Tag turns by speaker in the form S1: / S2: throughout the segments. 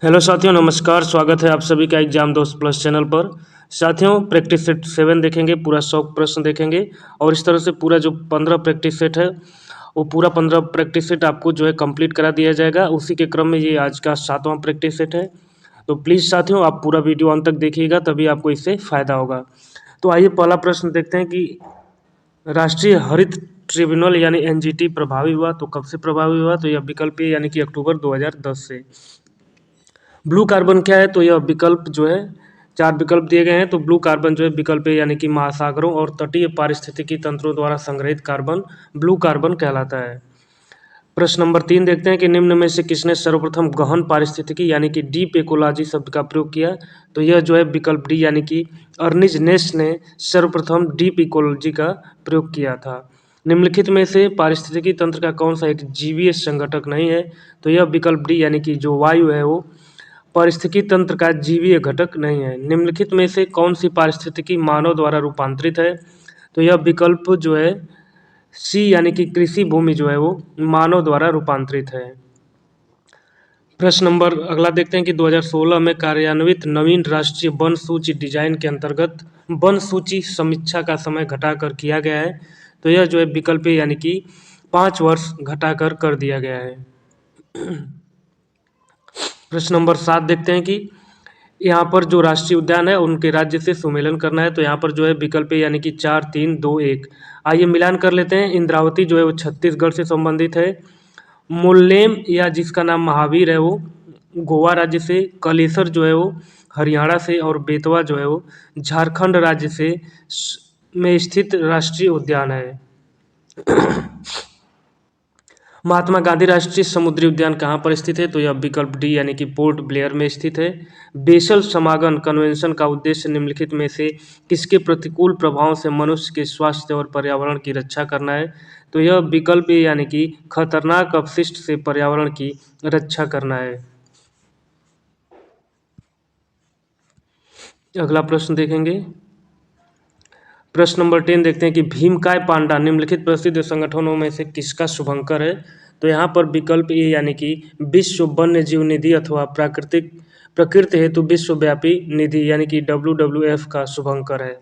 S1: Hello साथियों, नमस्कार। स्वागत है आप सभी का एग्जाम दोस्त प्लस चैनल पर। साथियों, प्रैक्टिस सेट 7 देखेंगे, पूरा 100 प्रश्न देखेंगे और इस तरह से पूरा जो 15 प्रैक्टिस सेट है वो पूरा 15 प्रैक्टिस सेट आपको जो है कंप्लीट करा दिया जाएगा। उसी के क्रम में ये आज का 7वां प्रैक्टिस सेट है। तो प्लीज़ साथियों, आप पूरा वीडियो अंत तक देखिएगा, तभी आपको इससे फ़ायदा होगा। तो आइए पहला प्रश्न देखते हैं कि राष्ट्रीय हरित ट्रिब्यूनल यानी एनजीटी प्रभावी हुआ तो कब से प्रभावी हुआ? तो यह विकल्प ए यानी कि अक्टूबर 2010 से। ब्लू कार्बन क्या है? तो यह विकल्प जो है, 4 विकल्प दिए गए हैं। तो ब्लू कार्बन जो है विकल्प ए यानी कि महासागरों और तटीय पारिस्थितिकी तंत्रों द्वारा संग्रहित कार्बन ब्लू कार्बन कहलाता है। प्रश्न नंबर 3 देखते हैं कि निम्न में से किसने सर्वप्रथम गहन पारिस्थितिकी यानी कि डीप इकोलॉजी शब्द का प्रयोग किया? तो यह जो है विकल्प डी यानी कि अर्निज नेस ने सर्वप्रथम डीप इकोलॉजी का प्रयोग किया था। निम्नलिखित में से पारिस्थितिकी तंत्र का कौन सा एक जीवीय संगठक नहीं है? तो यह विकल्प डी यानी कि जो वायु है वो पारिस्थितिकी तंत्र का जीवीय घटक नहीं है। निम्नलिखित में से कौन सी पारिस्थितिकी मानव द्वारा रूपांतरित है? तो यह विकल्प जो है सी यानी कि कृषि भूमि जो है वो मानव द्वारा रूपांतरित है। प्रश्न नंबर अगला देखते हैं कि 2016 में कार्यान्वित नवीन राष्ट्रीय वन सूची डिजाइन के अंतर्गत वन सूची समीक्षा का समय घटाकर किया गया है। तो यह जो है विकल्प यानी कि 5 वर्ष घटाकर कर दिया गया है। प्रश्न नंबर 7 देखते हैं कि यहाँ पर जो राष्ट्रीय उद्यान है उनके राज्य से सुमेलन करना है। तो यहाँ पर जो है विकल्प यानी कि 4 3 2 1। आइए मिलान कर लेते हैं। इंद्रावती जो है वो छत्तीसगढ़ से संबंधित है। मुल्लेम या जिसका नाम महावीर है वो गोवा राज्य से। कलेसर जो है वो हरियाणा से और बेतवा जो है वो झारखंड राज्य से में स्थित राष्ट्रीय उद्यान है। महात्मा गांधी राष्ट्रीय समुद्री उद्यान कहाँ पर स्थित है? तो यह विकल्प डी यानी कि पोर्ट ब्लेयर में स्थित है। बेसल समागम कन्वेंशन का उद्देश्य निम्नलिखित में से किसके प्रतिकूल प्रभावों से मनुष्य के स्वास्थ्य और पर्यावरण की रक्षा करना है? तो यह विकल्प ए यानी कि खतरनाक अपशिष्ट से पर्यावरण की रक्षा करना है। अगला प्रश्न देखेंगे। प्रश्न नंबर 10 देखते हैं कि भीमकाय पांडा निम्नलिखित प्रसिद्ध संगठनों में से किसका शुभंकर है? तो यहाँ पर विकल्प ए यानी कि विश्व वन्य जीव निधि अथवा प्रकृति हेतु विश्वव्यापी निधि यानी कि WWF का शुभंकर है।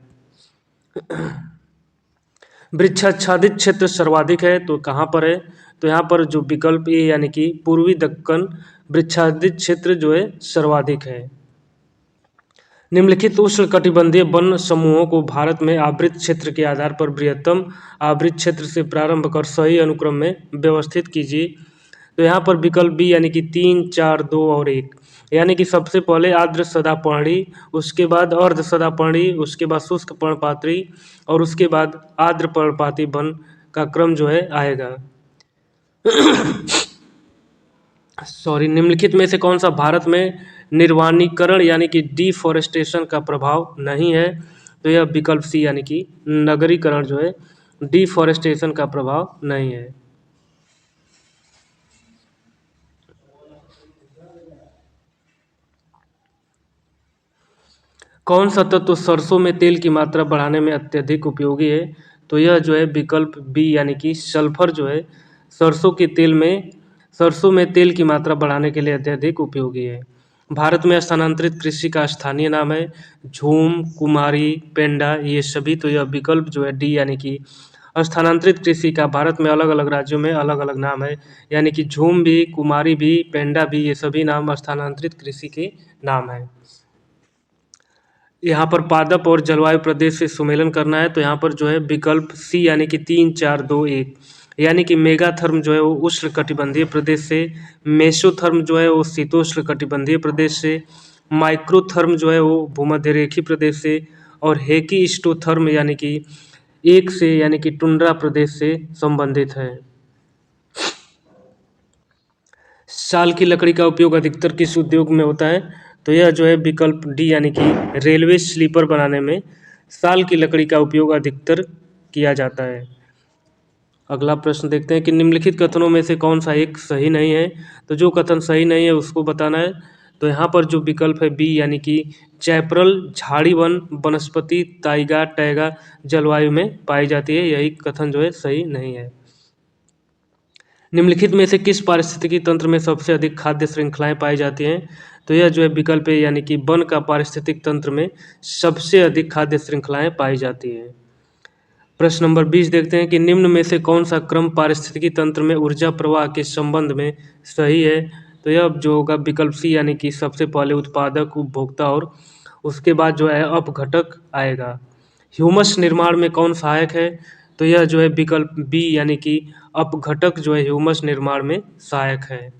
S1: वृक्षाच्छादित क्षेत्र सर्वाधिक है तो कहाँ पर है? तो यहाँ पर जो विकल्प ए यानी कि पूर्वी दक्कन वृक्षाच्छादित क्षेत्र जो है सर्वाधिक है। निम्नलिखित उष्णकटिबंधीय वन समूहों को भारत में आवृत क्षेत्र के आधार पर बृहत्तम आवृत क्षेत्र से प्रारंभ कर सही अनुक्रम में व्यवस्थित कीजिए। तो यहाँ पर विकल्प बी यानी कि 3 4 2 और 1। यानी कि सबसे पहले आर्द्र सदापर्णी, उसके बाद अर्ध सदापर्णी, उसके बाद शुष्क पर्णपाती और उसके बाद आर्द्र पर्णपाती वन का क्रम जो है आएगा। सॉरी, निम्नलिखित में से कौन सा भारत में निर्वाणीकरण यानी कि डिफॉरेस्टेशन का प्रभाव नहीं है? तो यह विकल्प सी यानी कि नगरीकरण जो है डिफॉरेस्टेशन का प्रभाव नहीं है। कौन सा तत्व सरसों में तेल की मात्रा बढ़ाने में अत्यधिक उपयोगी है? तो यह जो है विकल्प बी यानी कि सल्फर जो है सरसों में तेल की मात्रा बढ़ाने के लिए अत्यधिक उपयोगी है। भारत में स्थानांतरित कृषि का स्थानीय नाम है झूम, कुमारी, पेंडा, ये सभी। तो यह विकल्प जो है डी यानी कि स्थानांतरित कृषि का भारत में अलग अलग राज्यों में अलग अलग नाम है। यानी कि झूम भी, कुमारी भी, पेंडा भी, ये सभी नाम स्थानांतरित कृषि के नाम है। यहाँ पर पादप और जलवायु प्रदेश से सुमेलन करना है। तो यहाँ पर जो है विकल्प सी यानी कि 3 4 2 1। यानी कि मेगाथर्म जो है वो उष्ण कटिबंधीय प्रदेश से, मेसोथर्म जो है वो शीतोष्ण कटिबंधीय प्रदेश से, माइक्रोथर्म जो है वो भूमध्यरेखीय प्रदेश से और हेकिस्टोथर्म यानी कि एक से यानी कि टुंड्रा प्रदेश से संबंधित है। साल की लकड़ी का उपयोग अधिकतर किस उद्योग में होता है? तो यह जो है विकल्प डी यानी कि रेलवे स्लीपर बनाने में साल की लकड़ी का उपयोग अधिकतर किया जाता है। अगला प्रश्न देखते हैं कि निम्नलिखित कथनों में से कौन सा एक सही नहीं है? तो जो कथन सही नहीं है उसको बताना है। तो यहाँ पर जो विकल्प है बी यानी कि चैपरल झाड़ी वन वनस्पति ताइगा टैगा जलवायु में पाई जाती है, यही कथन जो है सही नहीं है। निम्नलिखित में से किस पारिस्थितिकी तंत्र में सबसे अधिक खाद्य श्रृंखलाएं पाई जाती हैं? तो यह जो है विकल्प है, यानी कि वन का पारिस्थितिक तंत्र में सबसे अधिक खाद्य श्रृंखलाएं पाई जाती हैं। प्रश्न नंबर 20 देखते हैं कि निम्न में से कौन सा क्रम पारिस्थितिकी तंत्र में ऊर्जा प्रवाह के संबंध में सही है? तो यह जो होगा विकल्प सी, यानी कि सबसे पहले उत्पादक, उपभोक्ता और उसके बाद जो है अपघटक आएगा। ह्यूमस निर्माण में कौन सहायक है? तो यह जो है विकल्प बी, यानी कि अपघटक जो है ह्यूमस निर्माण में सहायक है।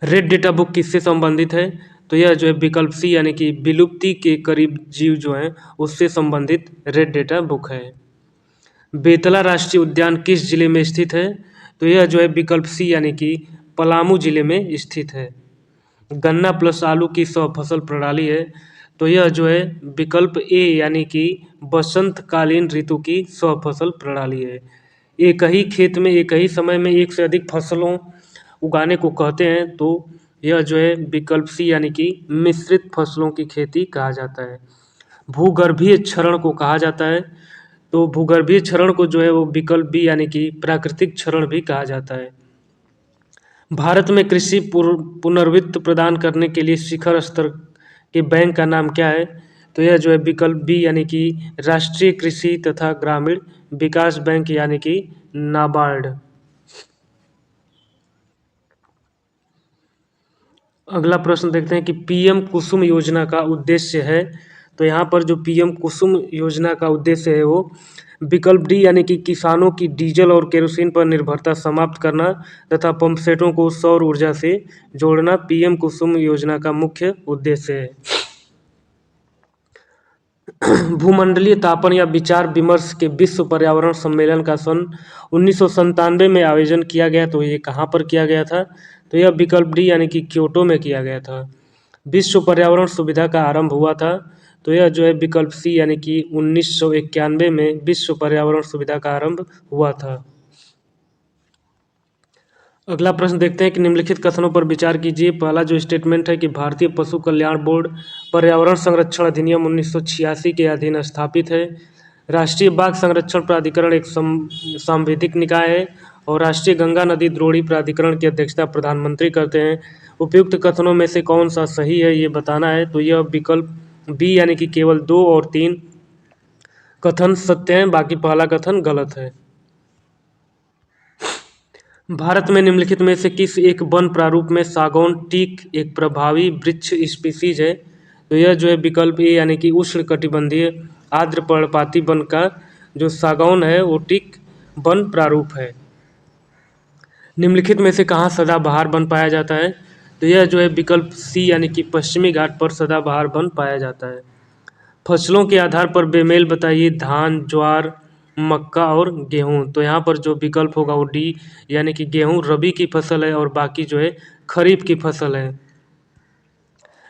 S1: रेड डेटा बुक किससे संबंधित है? तो यह जो है विकल्प सी, यानी कि विलुप्ति के करीब जीव जो हैं उससे संबंधित रेड डेटा बुक है। बेतला राष्ट्रीय उद्यान किस जिले में स्थित है? तो यह जो है विकल्प सी, यानी कि पलामू जिले में स्थित है। गन्ना प्लस आलू की स्वफसल प्रणाली है? तो यह जो है विकल्प ए, यानी कि बसंतकालीन ऋतु की स्वफसल प्रणाली है। एक ही खेत में एक ही समय में एक से अधिक फसलों उगाने को कहते हैं, तो यह जो है विकल्प सी, यानी कि मिश्रित फसलों की खेती कहा जाता है। भूगर्भीय क्षरण को कहा जाता है? तो भूगर्भीय क्षरण को जो है वो विकल्प बी, यानी कि प्राकृतिक क्षरण भी कहा जाता है। भारत में कृषि पुनर्वित्त प्रदान करने के लिए शिखर स्तर के बैंक का नाम क्या है? तो यह जो है विकल्प बी, यानी कि राष्ट्रीय कृषि तथा ग्रामीण विकास बैंक, यानी कि नाबार्ड। अगला प्रश्न देखते हैं कि पीएम कुसुम योजना का उद्देश्य है? तो यहाँ पर जो पीएम कुसुम योजना का उद्देश्य है वो विकल्प डी, यानी कि किसानों की डीजल और केरोसिन पर निर्भरता समाप्त करना तथा पंपसेटों को सौर ऊर्जा से जोड़ना पीएम कुसुम योजना का मुख्य उद्देश्य है। भूमंडलीय तापन या विचार विमर्श के विश्व पर्यावरण सम्मेलन का सन 1997 में आयोजन किया गया, तो ये कहाँ पर किया गया था? तो यह विकल्प डी, यानी कि क्योटो में किया गया था। विश्व पर्यावरण सुविधा का आरंभ हुआ था? तो यह जो है विकल्प सी, यानी कि 1991 में विश्व पर्यावरण सुविधा का आरंभ हुआ था। अगला प्रश्न देखते हैं कि निम्नलिखित कथनों पर विचार कीजिए। पहला जो स्टेटमेंट है कि भारतीय पशु कल्याण बोर्ड पर्यावरण संरक्षण अधिनियम 1986 के अधीन स्थापित है। राष्ट्रीय बाघ संरक्षण प्राधिकरण एक सांविधिक निकाय है और राष्ट्रीय गंगा नदी द्रोणी प्राधिकरण की अध्यक्षता प्रधानमंत्री करते हैं। उपयुक्त कथनों में से कौन सा सही है ये बताना है। तो यह विकल्प बी, यानी कि केवल 2 और 3 कथन सत्य हैं, बाकी पहला कथन गलत है। भारत में निम्नलिखित में से किस एक वन प्रारूप में सागौन टीक एक प्रभावी वृक्ष स्पीसीज है? तो यह जो है विकल्प ए, यानी कि उष्णकटिबंधीय आर्द्र पर्णपाती वन का जो सागौन है वो टीक वन प्रारूप है। निम्नलिखित में से कहाँ सदाबहार वन पाया जाता है? तो यह जो है विकल्प सी, यानी कि पश्चिमी घाट पर सदाबहार वन पाया जाता है। फसलों के आधार पर बेमेल बताइए। धान, ज्वार, मक्का और गेहूँ। तो यहाँ पर जो विकल्प होगा वो डी, यानी कि गेहूँ रबी की फसल है और बाकी जो है खरीफ की फसल है।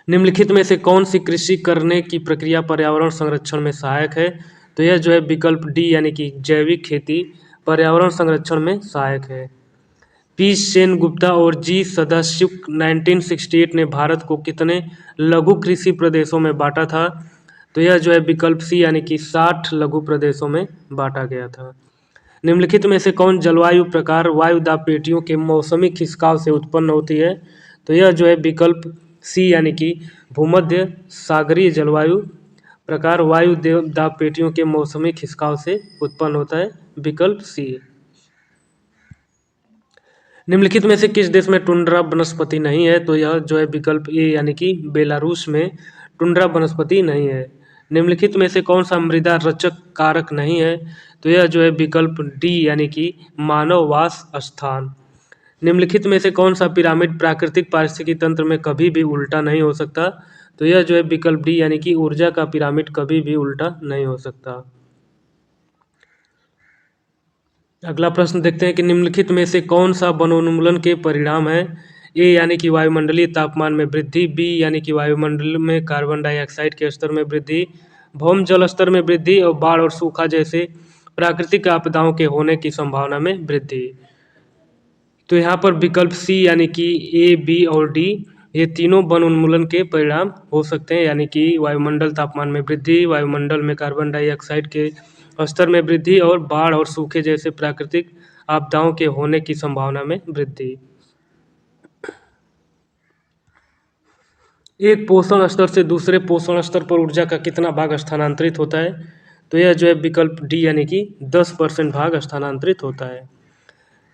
S1: निम्नलिखित में से कौन सी कृषि करने की प्रक्रिया पर्यावरण संरक्षण में सहायक है? तो यह जो है विकल्प डी, यानी कि जैविक खेती पर्यावरण संरक्षण में सहायक है। पी सेनगुप्ता और जी सदाशिव 1968 ने भारत को कितने लघु कृषि प्रदेशों में बांटा था? तो यह जो है विकल्प सी, यानी कि 60 लघु प्रदेशों में बांटा गया था। निम्नलिखित में से कौन जलवायु प्रकार वायु दाब पेटियों के मौसमी खिसकाव से उत्पन्न होती है? तो यह जो है विकल्प सी, यानी कि भूमध्य सागरीय जलवायु प्रकार वायु दाब पेटियों के मौसमी खिसकाव से उत्पन्न होता है, विकल्प सी। निम्नलिखित में से किस देश में टुंड्रा वनस्पति नहीं है? तो यह जो है विकल्प ए, यानी कि बेलारूस में टुंड्रा वनस्पति नहीं है। निम्नलिखित में से कौन सा मृदा रचक कारक नहीं है? तो यह जो है विकल्प डी, यानी कि मानव वास स्थान। निम्नलिखित में से कौन सा पिरामिड प्राकृतिक पारिस्थितिकी तंत्र में कभी भी उल्टा नहीं हो सकता? तो यह जो है विकल्प डी, यानी कि ऊर्जा का पिरामिड कभी भी उल्टा नहीं हो सकता। अगला प्रश्न देखते हैं कि निम्नलिखित में से कौन सा वनोन्मूलन के परिणाम है? ए, यानी कि वायुमंडलीय तापमान में वृद्धि। बी, यानी कि वायुमंडल में कार्बन डाइऑक्साइड के स्तर में वृद्धि। भौम जल स्तर में वृद्धि और बाढ़ और सूखा जैसे प्राकृतिक आपदाओं के होने की संभावना में वृद्धि। तो यहाँ पर विकल्प सी, यानी कि ए, बी और डी ये तीनों वन उन्मूलन के परिणाम हो सकते हैं, यानी कि वायुमंडल तापमान में वृद्धि, वायुमंडल में कार्बन डाइऑक्साइड के स्तर में वृद्धि और बाढ़ और सूखे जैसे प्राकृतिक आपदाओं के होने की संभावना में वृद्धि। एक पोषण स्तर से दूसरे पोषण स्तर पर ऊर्जा का कितना भाग स्थानांतरित होता है? तो यह जो है विकल्प डी यानी कि 10% भाग स्थानांतरित होता है।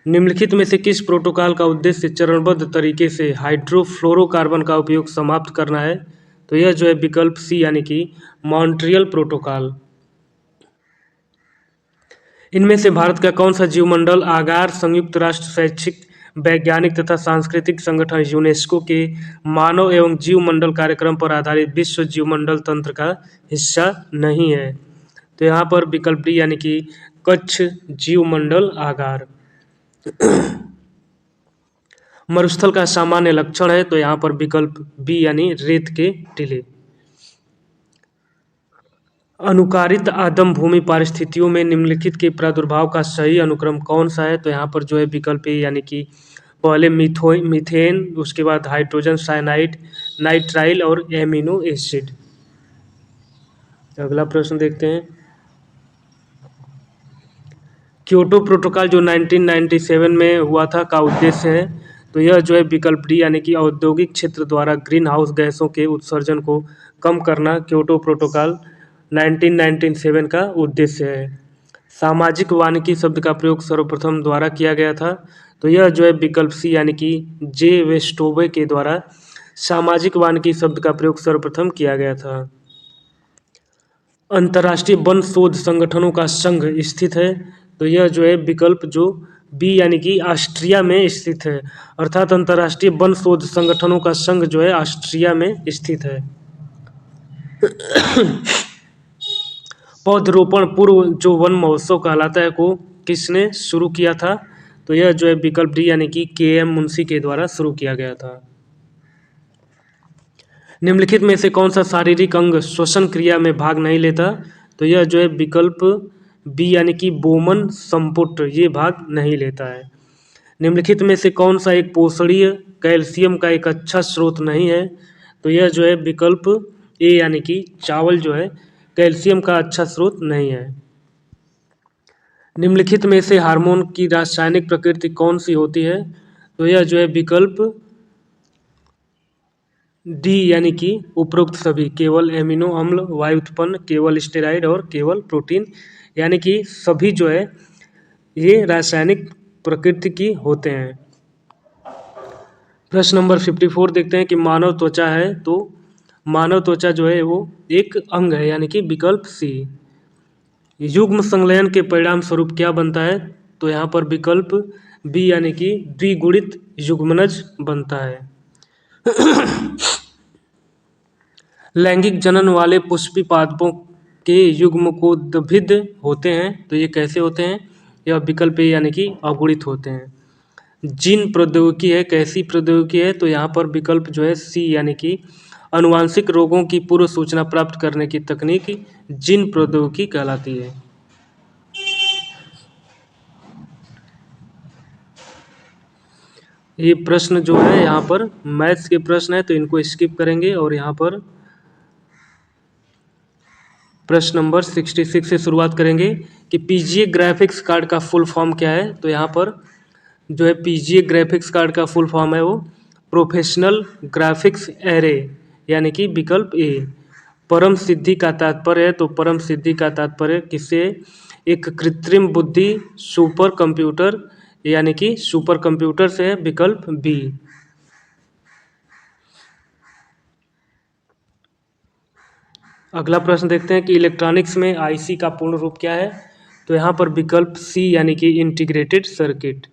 S1: निम्नलिखित में से किस प्रोटोकॉल का उद्देश्य चरणबद्ध तरीके से हाइड्रोफ्लोरोकार्बन का उपयोग समाप्त करना है? तो यह जो है विकल्प सी यानी कि मॉन्ट्रियल प्रोटोकॉल। इनमें से भारत का कौन सा जीवमंडल आगार संयुक्त राष्ट्र शैक्षिक वैज्ञानिक तथा सांस्कृतिक संगठन यूनेस्को के मानव एवं जीवमंडल कार्यक्रम पर आधारित विश्व जीवमंडल तंत्र का हिस्सा नहीं है? तो यहाँ पर विकल्प डी यानी कि कच्छ जीवमंडल आगार। मरुस्थल का सामान्य लक्षण है? तो यहाँ पर विकल्प बी यानी रेत के टीले। अनुकारित आदम भूमि पारिस्थितियों में निम्नलिखित के प्रादुर्भाव का सही अनुक्रम कौन सा है? तो यहाँ पर जो है विकल्प ए यानी कि पहले मीथेन, उसके बाद हाइड्रोजन साइनाइड, नाइट्राइल और एमिनो एसिड। अगला प्रश्न देखते हैं। क्योटो प्रोटोकॉल जो 1997 में हुआ था का उद्देश्य है? तो यह जो है विकल्प डी यानी कि औद्योगिक क्षेत्र द्वारा ग्रीन हाउस गैसों के उत्सर्जन को कम करना क्योटो प्रोटोकॉल 1997 का उद्देश्य है। सामाजिक वानिकी शब्द का प्रयोग सर्वप्रथम द्वारा किया गया था? तो यह जो है विकल्प सी यानी कि जे वेस्टोवे के द्वारा सामाजिक वानिकी शब्द का प्रयोग सर्वप्रथम किया गया था। अंतर्राष्ट्रीय वन शोध संगठनों का संघ स्थित है? तो यह जो है विकल्प जो बी यानी कि ऑस्ट्रिया में स्थित है, अर्थात अंतर्राष्ट्रीय वन शोध संगठनों का संघ जो है ऑस्ट्रिया में स्थित है। पौधरोपण पूर्व जो वन महोत्सव कहलाता है को किसने शुरू किया था? तो यह जो है विकल्प डी यानी कि के.एम. मुंशी के द्वारा शुरू किया गया था। निम्नलिखित में से कौन सा शारीरिक अंग श्वसन क्रिया में भाग नहीं लेता? तो यह जो है विकल्प बी यानी कि बोमन संपुट ये भाग नहीं लेता है। निम्नलिखित में से कौन सा एक पोषणीय कैल्शियम का एक अच्छा स्रोत नहीं है? तो यह जो है विकल्प ए यानी कि चावल जो है कैल्शियम का अच्छा स्रोत नहीं है। निम्नलिखित में से हार्मोन की रासायनिक प्रकृति कौन सी होती है? तो यह जो है विकल्प डी यानी कि उपरोक्त सभी, केवल एमिनो अम्ल, वायु उत्पन्न, केवल स्टेरॉइड और केवल प्रोटीन, यानी कि सभी जो है ये रासायनिक प्रकृति की होते हैं। प्रश्न नंबर 54 देखते हैं कि मानव त्वचा है, तो मानव त्वचा जो है वो एक अंग है यानी कि विकल्प सी। युग्म संलयन के परिणाम स्वरूप क्या बनता है? तो यहाँ पर विकल्प बी यानी कि द्विगुणित युग्मनज बनता है। लैंगिक जनन वाले पुष्पी पादपों के युग्मकोद्भिद होते हैं, तो ये कैसे होते हैं? यह विकल्प ए यानी कि अगुणित होते हैं। जीन प्रौद्योगिकी है, कैसी प्रौद्योगिकी है? तो यहाँ पर विकल्प जो है सी यानी कि अनुवांशिक रोगों की पूर्व सूचना प्राप्त करने की तकनीक जीन प्रौद्योगिकी कहलाती है। ये प्रश्न जो है यहाँ पर मैथ्स के प्रश्न है, तो इनको स्किप करेंगे और यहाँ पर प्रश्न नंबर 66 से शुरुआत करेंगे कि पीजीए ग्राफिक्स कार्ड का फुल फॉर्म क्या है? तो यहाँ पर जो है पीजीए ग्राफिक्स कार्ड का फुल फॉर्म है वो प्रोफेशनल ग्राफिक्स एरे यानी कि विकल्प ए। परम सिद्धि का तात्पर्य है, तो परम सिद्धि का तात्पर्य किससे? एक कृत्रिम बुद्धि सुपर कंप्यूटर यानी कि सुपर कंप्यूटर से है, विकल्प बी। अगला प्रश्न देखते हैं कि इलेक्ट्रॉनिक्स में आईसी का पूर्ण रूप क्या है? तो यहाँ पर विकल्प सी यानी कि इंटीग्रेटेड सर्किट।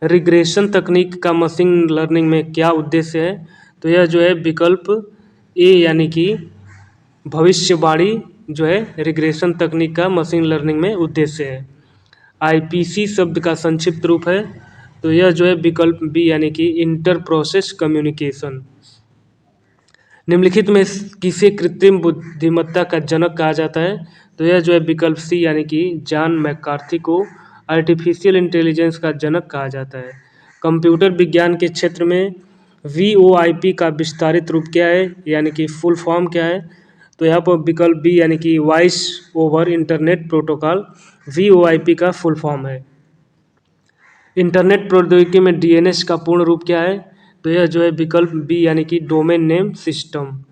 S1: रिग्रेशन तकनीक का मशीन लर्निंग में क्या उद्देश्य है? तो यह जो है विकल्प ए यानी कि भविष्यवाणी जो है रिग्रेशन तकनीक का मशीन लर्निंग में उद्देश्य है। आईपीसी शब्द का संक्षिप्त रूप है, तो यह जो है विकल्प बी यानी कि इंटर प्रोसेस कम्युनिकेशन। निम्नलिखित में किसे कृत्रिम बुद्धिमत्ता का जनक कहा जाता है? तो यह जो है विकल्प सी यानी कि जॉन मैकार्थी को आर्टिफिशियल इंटेलिजेंस का जनक कहा जाता है। कंप्यूटर विज्ञान के क्षेत्र में VoIP का विस्तारित रूप क्या है यानी कि फुल फॉर्म क्या है? तो यहाँ पर विकल्प बी यानी कि voice over internet protocol VoIP का फुल फॉर्म है। इंटरनेट प्रौद्योगिकी में डीएनएस का पूर्ण रूप क्या है? तो यह जो है विकल्प बी यानी कि domain name system.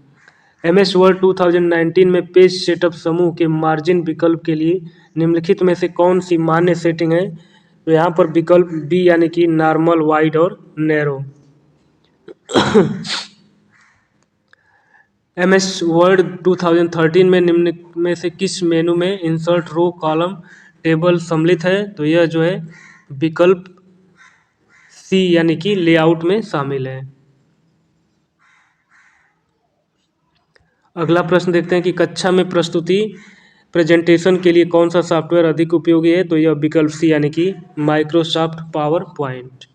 S1: MS word 2019 में पेज सेटअप समूह के मार्जिन विकल्प के लिए निम्नलिखित में से कौन सी मान्य सेटिंग है? तो यहाँ पर विकल्प बी यानी कि नॉर्मल, वाइड और नैरो। एमएस वर्ड 2013 में निम्न में से किस मेनू में इंसर्ट रो कॉलम टेबल सम्मिलित है? तो यह जो है विकल्प सी यानी कि लेआउट में शामिल है। अगला प्रश्न देखते हैं कि कक्षा में प्रस्तुति प्रेजेंटेशन के लिए कौन सा सॉफ्टवेयर अधिक उपयोगी है? तो यह विकल्प सी यानी कि माइक्रोसॉफ्ट पावर पॉइंट।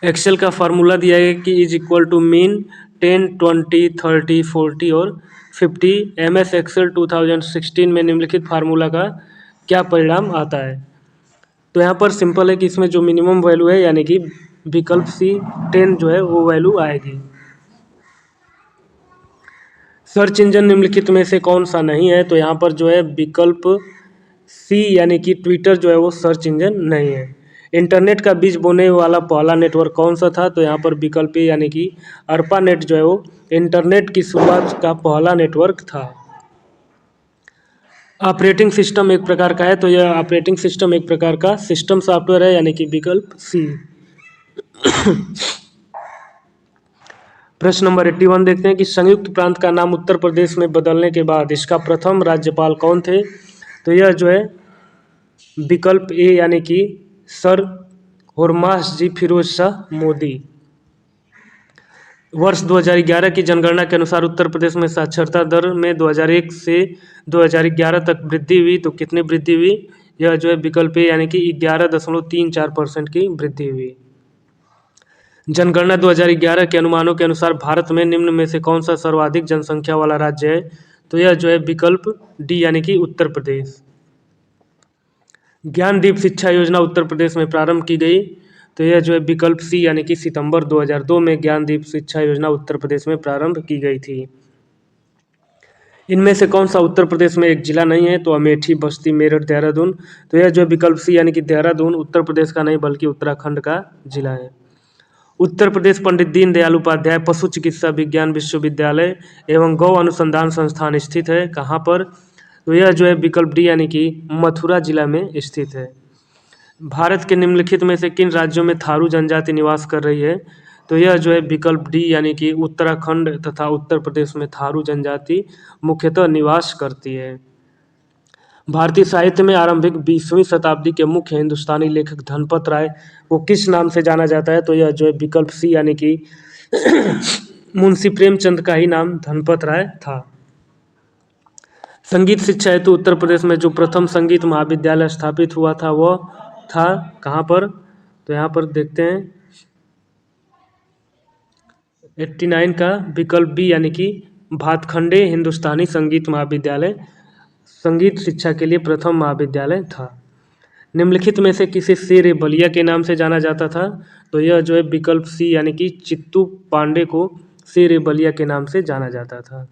S1: एक्सेल का फार्मूला दिया है कि इज इक्वल टू मीन 10, 20, 30, 40 और 50। एमएस एक्सेल 2016 में निम्नलिखित फार्मूला का क्या परिणाम आता है? तो यहाँ पर सिंपल है कि इसमें जो मिनिमम वैल्यू है यानी कि विकल्प सी 10 जो है वो वैल्यू आएगी। सर्च इंजन निम्नलिखित में से कौन सा नहीं है? तो यहाँ पर जो है विकल्प सी यानी कि ट्विटर जो है वो सर्च इंजन नहीं है। इंटरनेट का बीज बोने वाला पहला नेटवर्क कौन सा था? तो यहाँ पर विकल्प ए यानी कि अर्पानेट जो है वो इंटरनेट की शुरुआत का पहला नेटवर्क था। ऑपरेटिंग सिस्टम एक प्रकार का है, तो यह ऑपरेटिंग सिस्टम एक प्रकार का सिस्टम सॉफ्टवेयर है यानी कि विकल्प सी। प्रश्न नंबर 81 देखते हैं कि संयुक्त प्रांत का नाम उत्तर प्रदेश में बदलने के बाद इसका प्रथम राज्यपाल कौन थे? तो यह जो है विकल्प ए यानी कि सर होरमास जी फिरोज शाह मोदी। वर्ष 2011 की जनगणना के अनुसार उत्तर प्रदेश में साक्षरता दर में 2001 से 2011 तक वृद्धि हुई। तो कितनी वृद्धि हुई? यह जो है विकल्प ए यानी कि 11.34% की वृद्धि हुई। जनगणना 2011 के अनुमानों के अनुसार भारत में निम्न में से कौन सा सर्वाधिक जनसंख्या वाला राज्य है? तो यह जो है विकल्प डी यानी कि उत्तर प्रदेश। ज्ञानदीप शिक्षा योजना उत्तर प्रदेश में प्रारंभ की गई। तो यह जो है विकल्प सी यानी कि सितंबर 2002 में ज्ञानदीप शिक्षा योजना उत्तर प्रदेश में प्रारंभ की गई थी। इनमें से कौन सा उत्तर प्रदेश में एक जिला नहीं है? तो अमेठी, बस्ती, मेरठ, देहरादून। तो यह जो है विकल्प सी यानी कि देहरादून उत्तर प्रदेश का नहीं बल्कि उत्तराखंड का जिला है। उत्तर प्रदेश पंडित दीनदयाल उपाध्याय पशु चिकित्सा विज्ञान विश्वविद्यालय एवं गौ अनुसंधान संस्थान स्थित है कहाँ पर? तो यह जो है विकल्प डी यानी कि मथुरा जिला में स्थित है। भारत के निम्नलिखित में से किन राज्यों में थारू जनजाति निवास कर रही है? तो यह जो है विकल्प डी यानी कि उत्तराखंड तथा उत्तर प्रदेश में थारू जनजाति मुख्यतः निवास करती है। भारतीय साहित्य में आरंभिक 20वीं शताब्दी के मुख्य हिंदुस्तानी लेखक धनपत राय को किस नाम से जाना जाता है? तो यह जो है विकल्प सी यानी कि मुंशी प्रेमचंद का ही नाम धनपत राय था। संगीत शिक्षा हेतु उत्तर प्रदेश में जो प्रथम संगीत महाविद्यालय स्थापित हुआ था वह था कहाँ पर? तो यहाँ पर देखते हैं 89 का विकल्प बी यानी कि भातखंडे हिंदुस्तानी संगीत महाविद्यालय संगीत शिक्षा के लिए प्रथम महाविद्यालय था। निम्नलिखित में से किसे शेर बलिया के नाम से जाना जाता था? तो यह जो है विकल्प सी यानी कि चित्तू पांडे को शेर बलिया के नाम से जाना जाता था।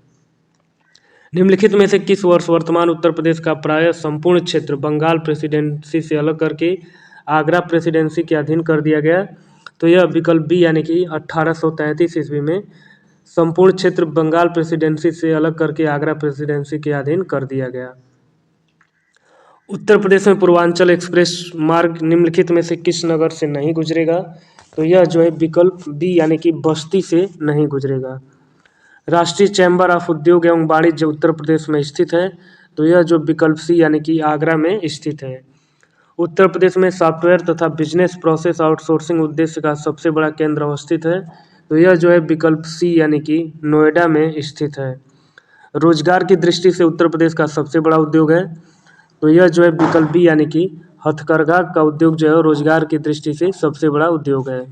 S1: निम्नलिखित में से किस वर्ष वर्तमान उत्तर प्रदेश का प्राय संपूर्ण क्षेत्र बंगाल प्रेसिडेंसी से अलग करके आगरा प्रेसिडेंसी के अधीन कर दिया गया? तो यह विकल्प बी यानी कि 1833 ईस्वी में संपूर्ण क्षेत्र बंगाल प्रेसिडेंसी से अलग करके आगरा प्रेसिडेंसी के अधीन कर दिया गया। उत्तर प्रदेश में पूर्वांचल एक्सप्रेस मार्ग निम्नलिखित में से किस नगर से नहीं गुजरेगा? तो यह जो है विकल्प बी यानी कि बस्ती से नहीं गुजरेगा। राष्ट्रीय चैम्बर ऑफ उद्योग एवं वाणिज्य उत्तर प्रदेश में स्थित है। तो यह जो विकल्प सी यानी कि आगरा में स्थित है। उत्तर प्रदेश में सॉफ्टवेयर तथा बिजनेस प्रोसेस आउटसोर्सिंग उद्देश्य का सबसे बड़ा केंद्र अवस्थित है। तो यह जो है विकल्प सी यानी कि नोएडा में स्थित है। रोजगार की दृष्टि से उत्तर प्रदेश का सबसे बड़ा उद्योग है। तो यह जो है विकल्प बी यानी कि हथकरघा का उद्योग जो है रोजगार की दृष्टि से सबसे बड़ा उद्योग है।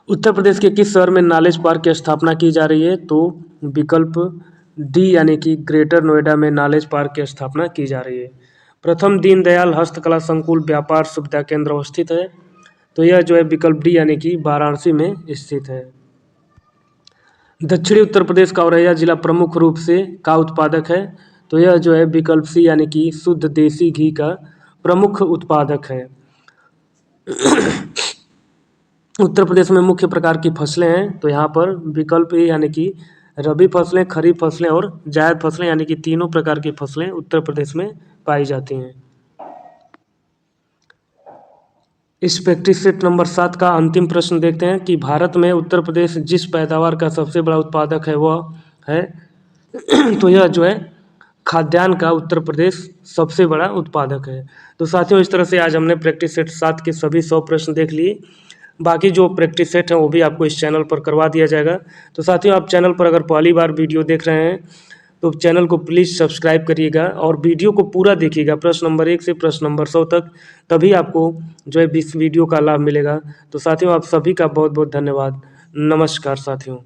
S1: उत्तर प्रदेश के किस शहर में नॉलेज पार्क की स्थापना की जा रही है? तो विकल्प डी यानी कि ग्रेटर नोएडा में नॉलेज पार्क की स्थापना की जा रही है। प्रथम दीनदयाल हस्तकला संकुल व्यापार सुविधा केंद्र अवस्थित है। तो यह जो है विकल्प डी यानी कि वाराणसी में स्थित है। दक्षिणी उत्तर प्रदेश का औरैया जिला प्रमुख रूप से का उत्पादक है। तो यह जो है विकल्प सी यानी कि शुद्ध देसी घी का प्रमुख उत्पादक है। उत्तर प्रदेश में मुख्य प्रकार की फसलें हैं, तो यहाँ पर विकल्प ए यानी कि रबी फसलें, खरीफ फसलें और जायद फसलें यानी कि तीनों प्रकार की फसलें उत्तर प्रदेश में पाई जाती हैं। इस प्रैक्टिस सेट नंबर 7 का अंतिम प्रश्न देखते हैं कि भारत में उत्तर प्रदेश जिस पैदावार का सबसे बड़ा उत्पादक है वह है तो यह जो है खाद्यान्न का उत्तर प्रदेश सबसे बड़ा उत्पादक है। तो साथियों, इस तरह से आज हमने प्रैक्टिस सेट 7 के सभी 100 प्रश्न देख लिए। बाकी जो प्रैक्टिस सेट है वो भी आपको इस चैनल पर करवा दिया जाएगा। तो साथियों, आप चैनल पर अगर पहली बार वीडियो देख रहे हैं तो चैनल को प्लीज़ सब्सक्राइब करिएगा और वीडियो को पूरा देखिएगा, प्रश्न नंबर 1 से प्रश्न नंबर 100 तक, तभी आपको जो है इस वीडियो का लाभ मिलेगा। तो साथियों, आप सभी का बहुत बहुत धन्यवाद। नमस्कार साथियों।